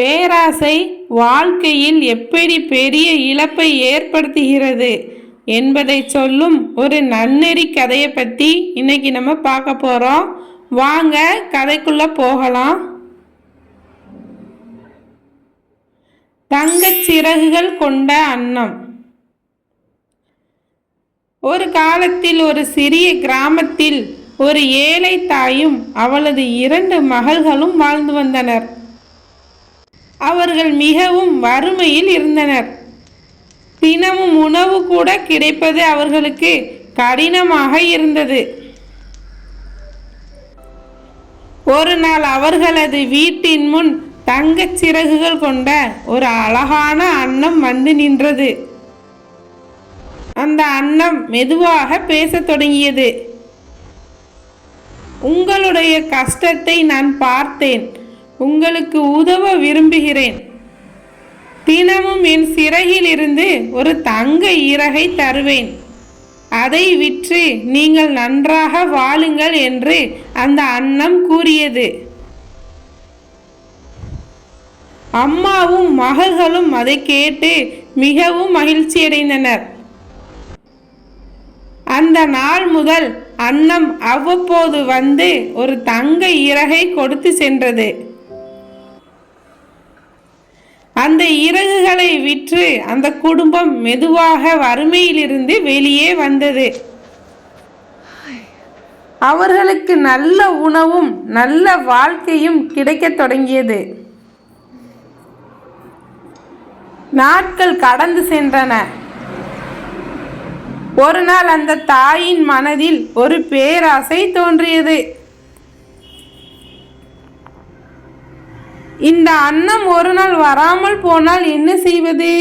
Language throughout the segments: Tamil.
பேராசை வாழ்க்கையில் எப்படி பெரிய இழப்பை ஏற்படுத்துகிறது என்பதை சொல்லும் ஒரு நன்னெறி கதையை பற்றி இன்னைக்கு நம்ம பார்க்க போகிறோம். வாங்க கதைக்குள்ள போகலாம். தங்கச் சிறகுகள் கொண்ட அன்னம். ஒரு காலத்தில் ஒரு சிறிய கிராமத்தில் ஒரு ஏழை தாயும் அவளது 2 மகள்களும் வாழ்ந்து வந்தனர். அவர்கள் மிகவும் வறுமையில் இருந்தனர். தினமும் உணவு கூட கிடைப்பது அவர்களுக்கு கடினமாக இருந்தது. ஒரு நாள் அவர்களது வீட்டின் முன் தங்கச் சிறகுகள் கொண்ட ஒரு அழகான அன்னம் வந்து நின்றது. அந்த அன்னம் மெதுவாக பேசத் தொடங்கியது. உங்களுடைய கஷ்டத்தை நான் பார்த்தேன். உங்களுக்கு உதவ விரும்புகிறேன். தினமும் என் சிறகில் இருந்து ஒரு தங்க இறகை தருவேன். அதை விற்று நீங்கள் நன்றாக வாழுங்கள் என்று அந்த அன்னம் கூறியது. அம்மாவும் மகள்களும் அதை கேட்டு மிகவும் மகிழ்ச்சியடைந்தனர். அந்த நாள் முதல் அன்னம் அவ்வப்போது வந்து ஒரு தங்க இறகை கொடுத்து சென்றது. அந்த இறகுகளை விற்று அந்த குடும்பம் மெதுவாக வறுமையிலிருந்து வெளியே வந்தது. அவர்களுக்கு நல்ல உணவும் நல்ல வாழ்க்கையும் கிடைக்கத் தொடங்கியது. நாட்கள் கடந்து சென்றன. ஒரு நாள் அந்த தாயின் மனதில் ஒரு பேராசை தோன்றியது. இந்த அன்னம் ஒரு நாள் வராமல் போனால் என்ன செய்வது?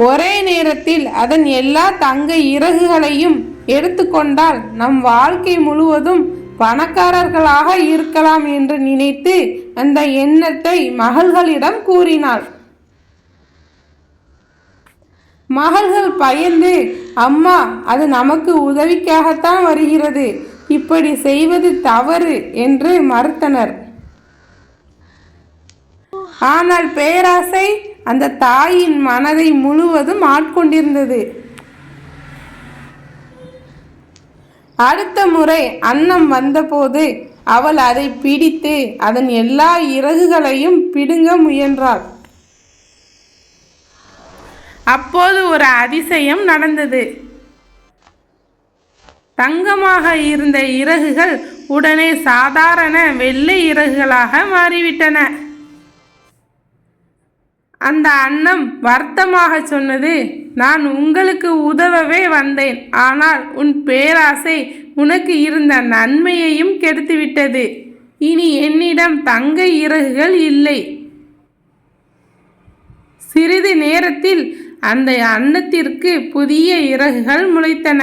ஒரே நேரத்தில் அதன் எல்லா தங்க இறகுகளையும் எடுத்துக்கொண்டால் நம் வாழ்க்கை முழுவதும் பணக்காரர்களாக இருக்கலாம் என்று நினைத்து அந்த எண்ணத்தை மகள்களிடம் கூறினாள். மகள்கள் பயந்து, அம்மா, அது நமக்கு உதவிக்காகத்தான் வருகிறது, இப்படி செய்வது தவறு என்று மறுத்தனர். ஆனால் பேராசை அந்த தாயின் மனதை முழுவதும் ஆட்கொண்டிருந்தது. அடுத்த முறை அன்னம் வந்தபோது அவள் அதை பிடித்து அதன் எல்லா இறகுகளையும் பிடுங்க முயன்றாள். அப்போது ஒரு அதிசயம் நடந்தது. தங்கமாக இருந்த இறகுகள் உடனே சாதாரண வெள்ளை இறகுகளாக மாறிவிட்டன. அந்த அன்னம் வருத்தமாக சொன்னது, நான் உங்களுக்கு உதவவே வந்தேன், ஆனால் உன் பேராசை உனக்கு இருந்த நன்மையையும் கெடுத்துவிட்டது. இனி என்னிடம் தங்க இறகுகள் இல்லை. சிறிது நேரத்தில் அந்த அன்னத்திற்கு புதிய இறகுகள் முளைத்தன.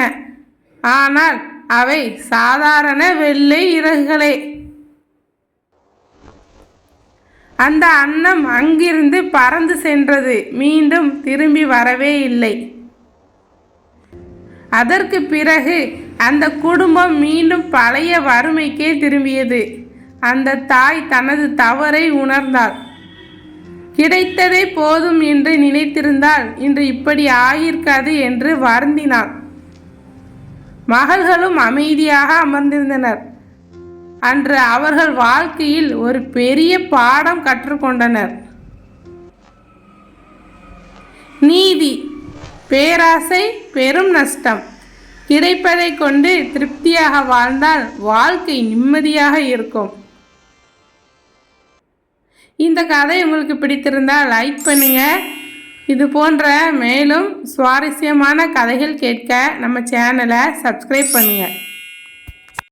ஆனால் அவை சாதாரண வெள்ளை இறகுகளே. அந்த அன்னம் அங்கிருந்து பறந்து சென்றது. மீண்டும் திரும்பி வரவே இல்லை. அதற்கு பிறகு அந்த குடும்பம் மீண்டும் பழைய வறுமைக்கே திரும்பியது. அந்த தாய் தனது தவறை உணர்ந்தாள். கிடைத்ததே போதும் என்று நினைத்திருந்தால் இன்று இப்படி ஆயிருக்காது என்று வருந்தினாள். மகள்களும் அமைதியாக அமர்ந்திருந்தனர். அன்று அவர்கள் வாழ்க்கையில் ஒரு பெரிய பாடம் கற்றுக்கொண்டனர். நீதி. பேராசை பெரும் நஷ்டம். கிடைப்பதை கொண்டு திருப்தியாக வாழ்ந்தால் வாழ்க்கை நிம்மதியாக இருக்கும். இந்த கதை உங்களுக்கு பிடித்திருந்தால் லைக் பண்ணுங்க. இது போன்ற மேலும் சுவாரஸ்யமான கதைகள் கேட்க நம்ம சேனலை சப்ஸ்கிரைப் பண்ணுங்க.